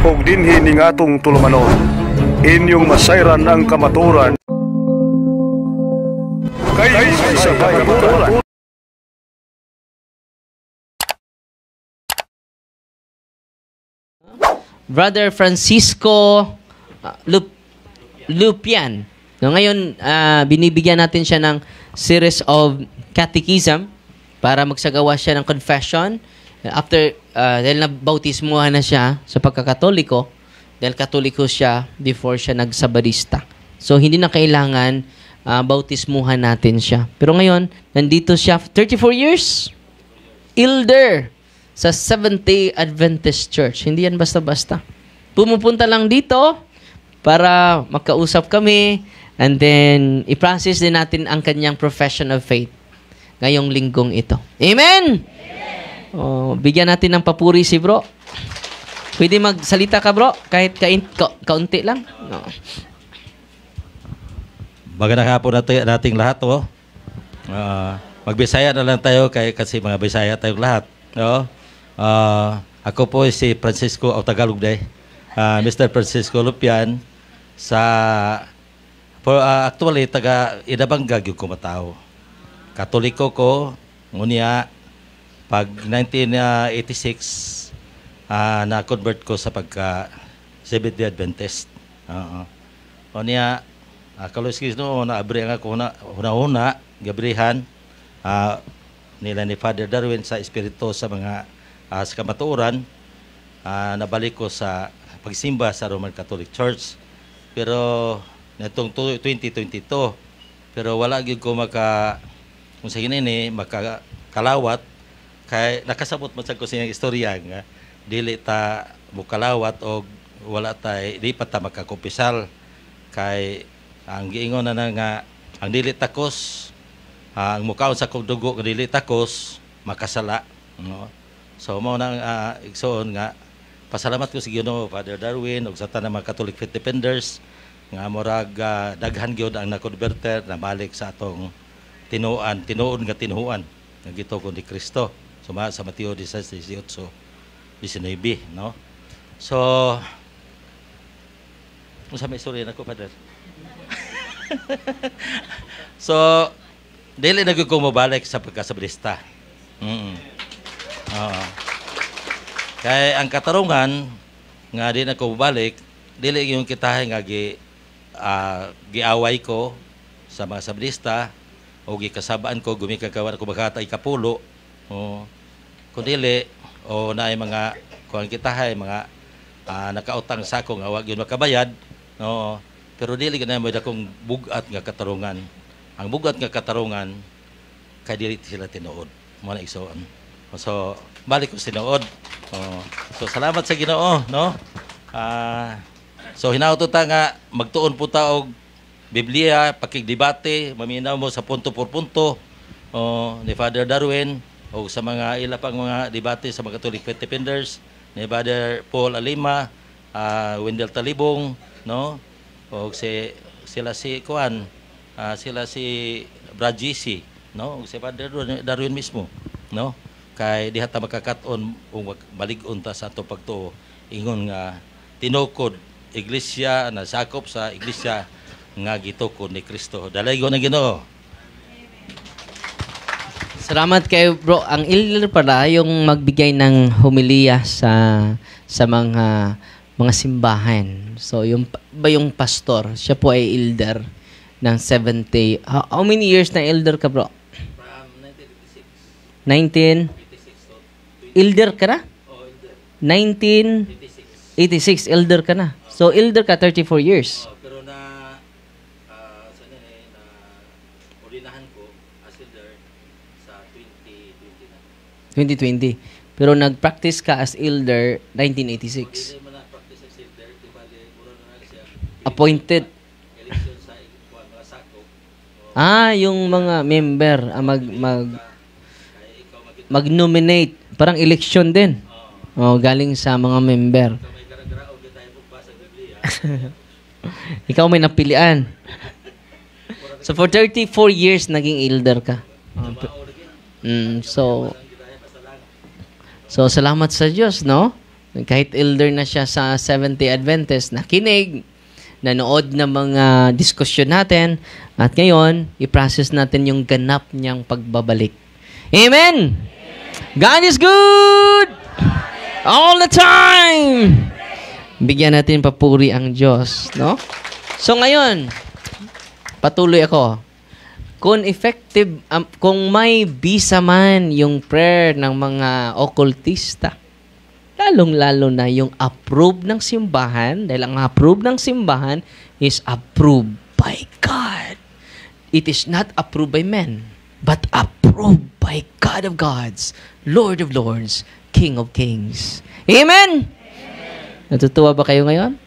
ug dinhi ning atong tulumanon. Inyong masayran ang kamaturan. Kay sa kamaturan. Brother Francisco Lupian. No, ngayon, binibigyan natin siya ng series of catechism para magsagawa siya ng confession. After, dahil nabautismuhan na siya sa pagkakatoliko, dahil katoliko siya before siya nagsabadista. So, hindi na kailangan bautismuhan natin siya. Pero ngayon, nandito siya 34 years. Elder sa Seventh-day Adventist Church. Hindi yan basta-basta. Pumupunta lang dito para makausap kami and then i-process din natin ang kanyang profession of faith ngayong linggong ito. Amen! Oh, bigyan natin ng papuri si bro. Pwede magsalita ka bro, kahit kaunti lang. No. Magandang hapon nating lahat. Oh. Magbisaya na lang tayo kasi mga Bisaya tayong lahat. No? Ako po si Francisco Tagalog day. Mr. Francisco Lupian actually taga Inabangga gyud ko matao. Katoliko ko ngunya pag 1986 na-convert ko sa pagka Seventh-day Adventist. Ngunya kaluskis no naabri nga ko una gabrihan nila ni Father Darwin sa espiritu sa mga sa kamatuoran. Nabalik ko sa pagsimba sa Roman Catholic Church pero natong 2022 pero wala gyud ko kung sa ginini makakalawat kay nakasabot man sa ko siyang istorya nga dili ta mukalawat og wala tay di pa ta makakumpisal kay ang giingon na nga ang dili takos ang mukaon sa kong dugo nga dili takos makasala no. So mao nang igsoon nga pasalamat ko sa Ginoo Father Darwin ug sa tanang mga Catholic Faith Defenders nga murag daghan gyud ang nakonverter na balik sa atong tinuon nga tinuhuan nga gitugon ni Kristo. Suma sa Mateo 16:18, 19, no? So unsa may istorya nako Father? So dili na gyud ko mobalik sa pagkasabadista. Kaya ang katarungan nga di na ko balik, dili yung kitahe nga giaway ko sa mga sabadista o gikasabaan ko gumikagawan ko makatay kapulo o kun dili o naay mga kuan kitahe mga nakautang sa ako nga wa gyud makabayad no, pero dili gid na mo dakong bugat nga katarungan. Ang bugat nga katarungan kay dili sila tinuod mo na igsoon. So balik ko tinuod. So salamat sa Ginoo no. So hinauto ta nga magtuon po ta og Biblia, pakigdebate, maminaw mo sa punto por punto ni Father Darwin o sa mga ila pang mga debate sa mga Catholic Faith Defenders ni Father Paul Alima, Wendell Talibong, no? O sila si Kuan, sila si Brad GC, no? O si Father Darwin mismo, no? Kay diha ta makakaton ug balig-on ta sa ato pagtuo ingon nga tinukod iglesia na sakop sa iglesia nga gitukod ni Kristo. Dalaygo na Ginoo. Salamat kay bro. Ang elder pala yung magbigay ng homilya sa mga simbahan. So yung pastor, siya po ay elder ng Seventh Day. How many years na elder ka bro? From 1986. elder ka na? Oh, elder. 1986 elder ka na. So elder ka 34 years. Pero na ulinahan ko as elder sa 2020 2020. Pero nag-practice ka as elder 1986. Hindi mo na practice as elder, diba mura na siya. Appointed. Election sa mga sakop. Yung mga member mag-nominate, parang election din. Galing sa mga member. May karagaraon din tayo pagbasa sa Biblia. Ikaw may napilian. So for 34 years naging elder ka. So salamat sa Diyos, no? Kahit elder na siya sa Seventh-day Adventist, nakinig, nanood ng mga diskusyon natin, at ngayon, i-process natin yung ganap niyang pagbabalik. Amen! God is good! All the time! Bigyan natin papuri ang Diyos, no? So ngayon, patuloy ako. Kung may bisa man yung prayer ng mga occultista, lalong-lalo na yung approve ng simbahan, dahil ang approve ng simbahan is approved by God. It is not approved by men, but approved by God of gods, Lord of lords, King of kings. Amen? Natutuwa ba kayo ngayon?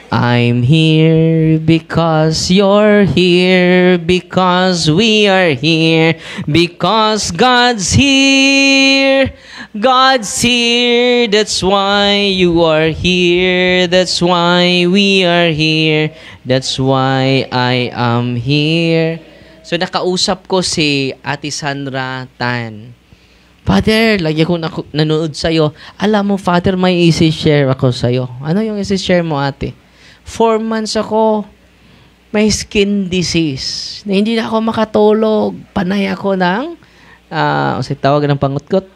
I'm here because you're here, because we are here, because God's here. God's here, that's why you are here, that's why we are here, that's why I am here. So nakausap ko si Ate Sandra Tan. Father, lagi ako nanood sa'yo. Alam mo, Father, may isi-share ako sa'yo. Ano yung isi-share mo, ate? 4 months ako, may skin disease. Na hindi na ako makatulog. Panay ako ng, tawag ng pangutkot?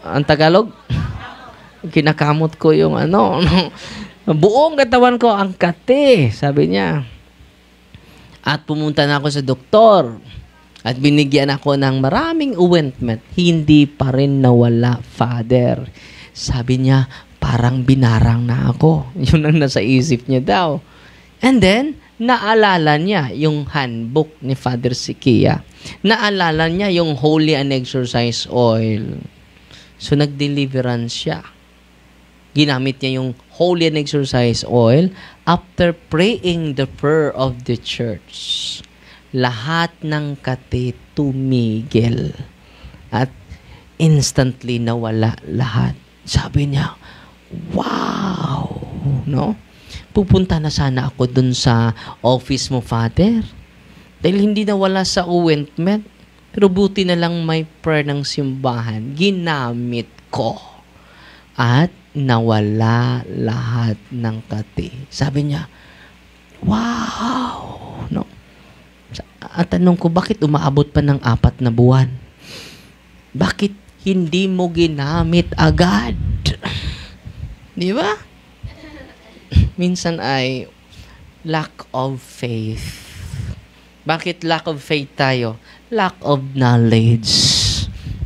Ang Tagalog? Kinakamot ko yung buong katawan ko ang kate, sabi niya. At pumunta na ako sa doktor. At binigyan ako ng maraming ointment. Hindi pa rin nawala, Father. Sabi niya, parang binarang na ako. Yun ang nasa isip niya daw. And then, naalala niya yung handbook ni Father Sikia. Naalala niya yung Holy and Exorcise Oil. So, nag-deliverance siya. Ginamit niya yung Holy and Exorcise Oil after praying the prayer of the church. Lahat ng kate tumigil. At instantly nawala lahat. Sabi niya, wow! No? Pupunta na sana ako dun sa office mo, Father. Dahil hindi nawala sa ointment. Pero buti na lang may prayer ng simbahan. Ginamit ko. At nawala lahat ng kate. Sabi niya, wow! No? At tanong ko, bakit umaabot pa ng 4 na buwan? Bakit hindi mo ginamit agad? Di ba? Minsan ay lack of faith. Bakit lack of faith tayo? Lack of knowledge.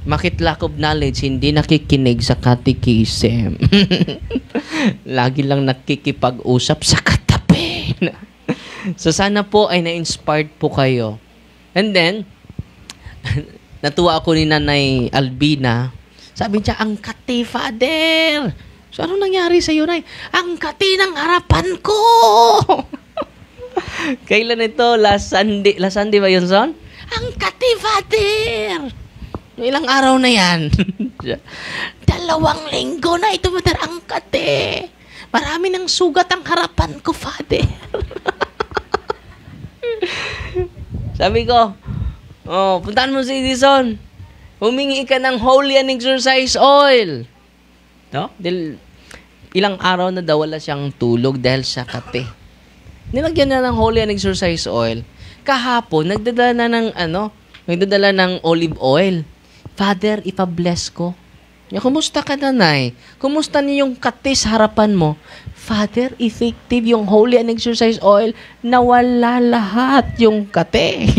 Bakit lack of knowledge? Hindi nakikinig sa catechism. Lagi lang nakikipag-usap sa katabi. So, sana po ay na-inspired po kayo. And then, natuwa ako ni Nanay Albina. Sabi niya, ang kati, Father. So, ano nangyari sa'yo, Nay? Ang kati ng harapan ko! Kailan ito? Last Sunday ba yun, son? Ang kati, Father! Ilang araw na yan? 2 linggo na ito, Father. Ang kati. Marami ng sugat ang harapan ko, Father. Sabi ko, puntahan mo si Edison. Humingi ka ng Holy and Exorcise Oil. No? Ilang araw na daw wala siyang tulog dahil sa kate. Nilagyan na ng Holy and Exorcise Oil. Kahapon, nagdadala ng olive oil. Father, ipa-bless ko. Kumusta ka, Nanay? Kumusta niyo yung kate sa harapan mo? Father, effective yung Holy and Exorcise Oil. Nawala lahat yung kate.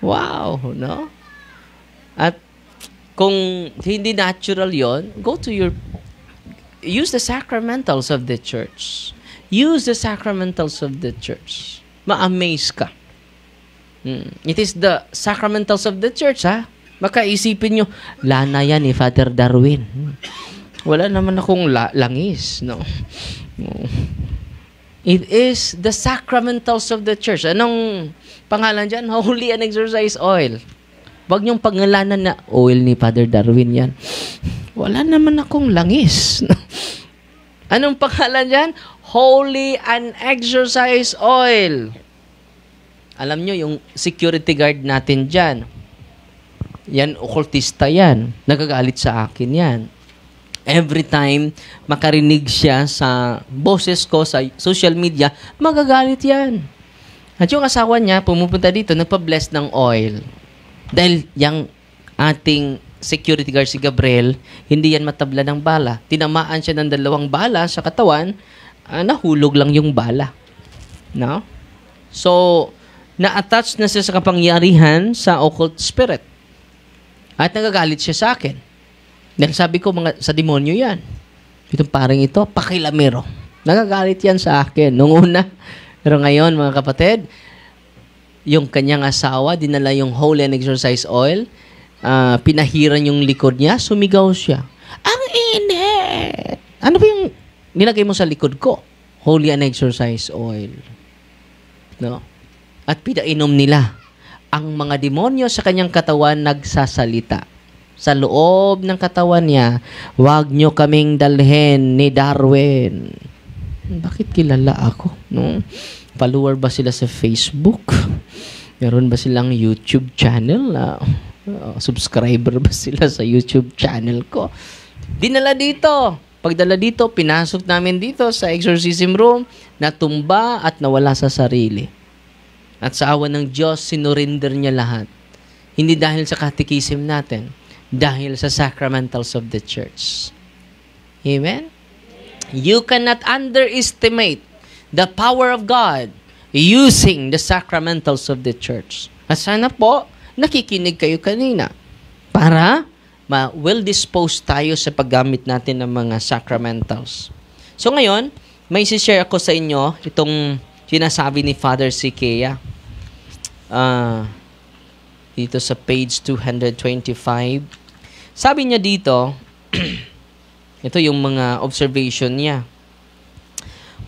Wow, no? At kung hindi natural yon, use the sacramentals of the church. Use the sacramentals of the church. Ma-amaze ka. It is the sacramentals of the church, ha? Baka isipin nyo, lana yan ni Father Darwin. Wala naman akong langis, no? It is the sacramentals of the church. Anong pangalan dyan? Holy and Exorcise Oil. Huwag niyong pangalanan na oil ni Father Darwin yan. Wala naman akong langis. Anong pangalan dyan? Holy and Exorcise Oil. Alam nyo, yung security guard natin dyan, yan, occultista yan. Nagagalit sa akin yan. Every time makarinig siya sa boses ko sa social media, magagalit yan. At yung asawa niya, pumupunta dito, nagpa-bless ng oil. Dahil yung ating security guard si Gabriel, hindi yan matabla ng bala. Tinamaan siya ng 2 bala sa katawan, nahulog lang yung bala. No? So, na-attach na siya sa kapangyarihan sa occult spirit. At nagagalit siya sa akin. Dahil sabi ko, sa demonyo yan. Itong parang ito, pakilamero. Nagagalit yan sa akin. Nung una. Pero ngayon, mga kapatid, yung kanyang asawa, dinala yung holy and exorcise oil, pinahiran yung likod niya, sumigaw siya. Ang init! Ano ba yung nilagay mo sa likod ko? Holy and exorcise oil. No? At pinainom nila. Ang mga demonyo sa kanyang katawan nagsasalita. Sa loob ng katawan niya, wag nyo kaming dalhin ni Darwin. Bakit kilala ako? No? Follower ba sila sa Facebook? Meron ba silang YouTube channel? Subscriber ba sila sa YouTube channel ko? Dinala dito. Pagdala dito, pinasok namin dito sa exorcism room, natumba at nawala sa sarili. At sa awa ng Diyos, sinurinder niya lahat. Hindi dahil sa catechism natin, dahil sa sacramentals of the church. Amen? You cannot underestimate the power of God using the sacramentals of the church. At sana po, nakikinig kayo kanina para well-disposed tayo sa paggamit natin ng mga sacramentals. So ngayon, may share ako sa inyo itong sinasabi ni Father Sikea. Dito sa page 225. Sabi niya dito, ito yung mga observation niya.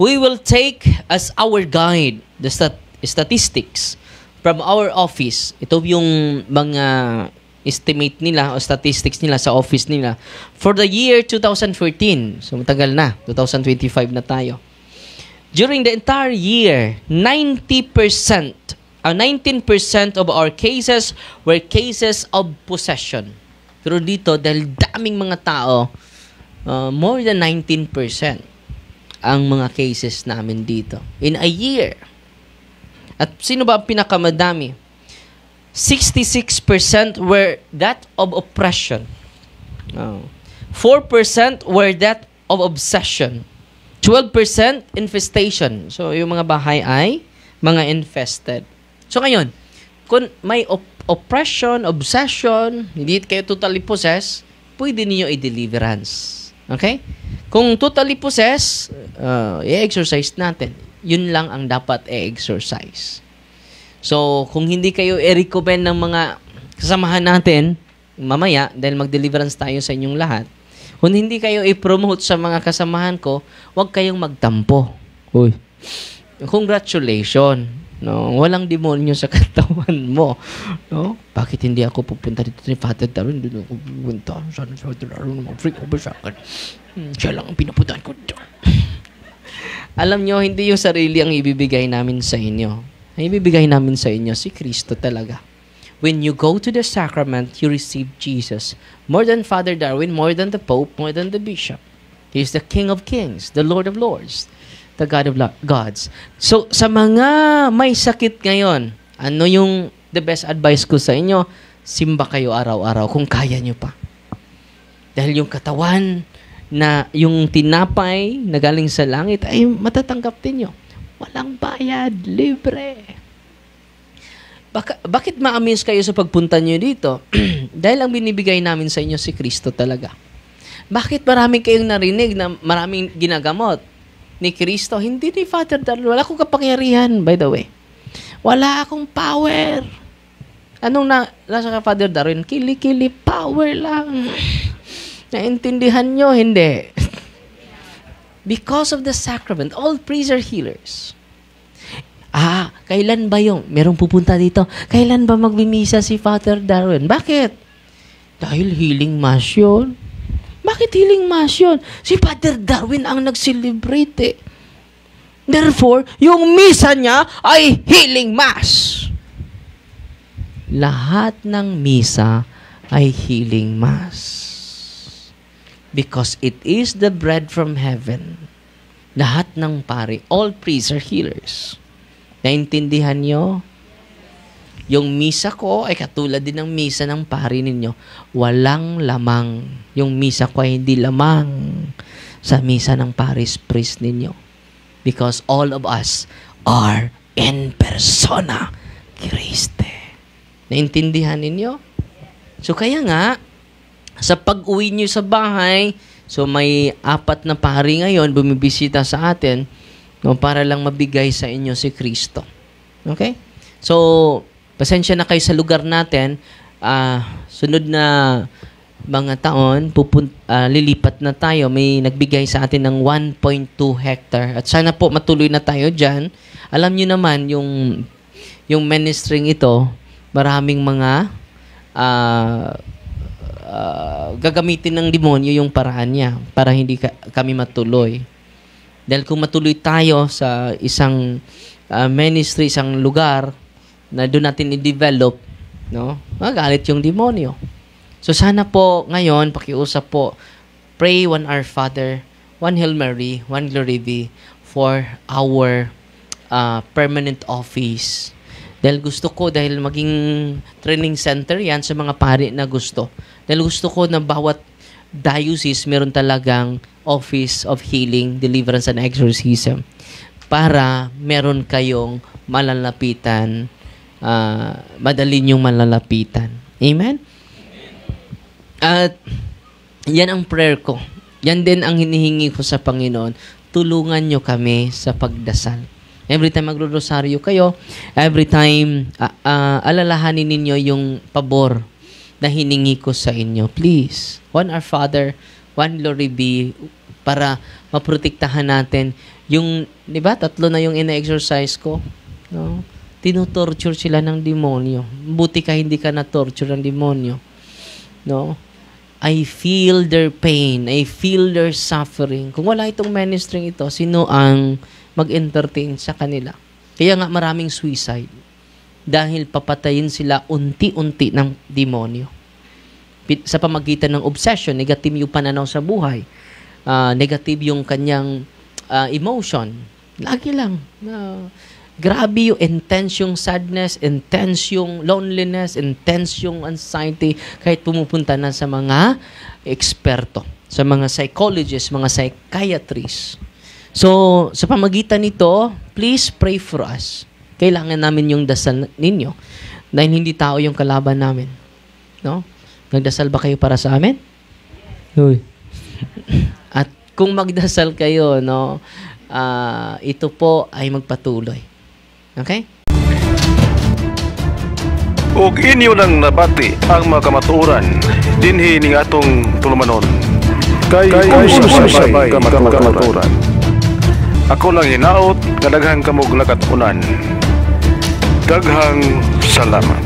We will take as our guide the statistics from our office. Ito yung mga estimate nila o statistics nila sa office nila for the year 2014. So matagal na, 2025 na tayo. During the entire year, 19% of our cases were cases of possession. Pero dito, dahil daming mga tao, more than 19% ang mga cases namin dito. In a year. At sino ba ang pinakamadami? 66% were that of oppression. 4% were that of obsession. 12% infestation. So, yung mga bahay ay mga infested. So, ngayon, kung may oppression, obsession, hindi kayo totally possessed, pwede niyo i-deliverance. Okay? Kung totally possessed, i-exercise natin. Yun lang ang dapat i-exercise. So, kung hindi kayo i-recommend ng mga kasamahan natin, mamaya, dahil mag-deliverance tayo sa inyong lahat, kung hindi kayo i-promote sa mga kasamahan ko, huwag kayong magtampo. Uy, congratulations. No, walang demonyo sa katawan mo. No? Bakit hindi ako pupunta dito ni Father Darwin? Doon ako pupunta. Sana si Father Darwin mag-freak over sa akin. Siya lang ang pinapuntahan ko. Alam nyo, hindi yung sarili ang ibibigay namin sa inyo. Ang ibibigay namin sa inyo, si Kristo talaga. When you go to the sacrament, you receive Jesus. More than Father Darwin, more than the Pope, more than the Bishop. He is the King of Kings, the Lord of Lords, the God of gods. So, sa mga may sakit ngayon, ano yung the best advice ko sa inyo? Simba kayo araw-araw kung kaya nyo pa. Dahil yung katawan na yung tinapay na galing sa langit ay matatanggap din nyo. Walang bayad, libre. Bakit ma-amaze kayo sa pagpunta nyo dito? Dahil ang binibigay namin sa inyo si Kristo talaga. Bakit maraming kayong narinig na maraming ginagamot ni Kristo? Hindi ni Father Darwin. Wala akong kapangyarihan, by the way. Wala akong power. Anong nasa ka, Father Darwin? Kili-kili, power lang. Naintindihan nyo? Hindi. Because of the sacrament, all priests are healers. Kailan ba yung, merong pupunta dito, kailan ba magbimisa si Father Darwin? Bakit? Dahil healing mass yun. Bakit healing mass yun? Si Father Darwin ang nag-celebrate eh. Therefore, yung misa niya ay healing mass. Lahat ng misa ay healing mass. because it is the bread from heaven. Lahat ng pari, all priests are healers. Naintindihan nyo? Yung misa ko ay katulad din ng misa ng pari ninyo. Walang lamang. Yung misa ko ay hindi lamang sa misa ng paris priest ninyo. Because all of us are in persona Christi. Naintindihan ninyo? So kaya nga, sa pag-uwi nyo sa bahay, so may 4 na pari ngayon bumibisita sa atin, no, para lang mabigay sa inyo si Kristo. Okay? So, pasensya na kayo sa lugar natin. Sunod na mga taon, lilipat na tayo. May nagbigay sa atin ng 1.2 hectare. At sana po matuloy na tayo dyan. Alam nyo naman, yung ministering ito, maraming mga gagamitin ng demonyo yung paraan niya para hindi kami matuloy. Dahil kung matuloy tayo sa isang ministry, isang lugar na doon natin i-develop, no, magalit yung demonyo. So sana po ngayon, pakiusap po, pray 1 Our Father, 1 Hail Mary, 1 Glory Be for our permanent office. Dahil gusto ko, dahil maging training center yan sa mga pari na gusto. Dahil gusto ko na bawat diocese meron talagang office of healing, deliverance, and exorcism para meron kayong malalapitan, madali niyong malalapitan. Amen? At yan ang prayer ko. Yan din ang hinihingi ko sa Panginoon. Tulungan niyo kami sa pagdasal. Every time magro-rosaryo kayo, every time alalahanin ninyo yung pabor na hiningi ko sa inyo. Please, 1 Our Father, 1 Glory Be, para maprotektahan natin yung, di ba, 3 na yung ina-exercise ko, no? Tinutorture sila ng demonyo. Buti ka hindi ka na-torture ng demonyo, no? I feel their pain. I feel their suffering. Kung wala itong ministering ito, sino ang mag-entertain sa kanila? Kaya nga maraming suicide. Dahil papatayin sila unti-unti ng demonyo. Sa pamagitan ng obsession, negative yung pananaw sa buhay. Negative yung kanyang emotion. Lagi lang. Grabe yung intense yung sadness, intense yung loneliness, intense yung anxiety, kahit pumupunta na sa mga eksperto, sa mga psychologists, mga psychiatrists. So, sa pamagitan nito, please pray for us. Kailangan namin yung dasal ninyo dahil hindi tao yung kalaban namin. No? Nagdasal ba kayo para sa amin? Uy. At kung magdasal kayo, no, ito po ay magpatuloy. Okay? Ug inyo nang nabati ang mga kamatuoran dinhi ning atong tulumanon. Kay sabay kamatuoran. Ako lang hinaot nga daghang kamog lakatunan. Daghang salamat.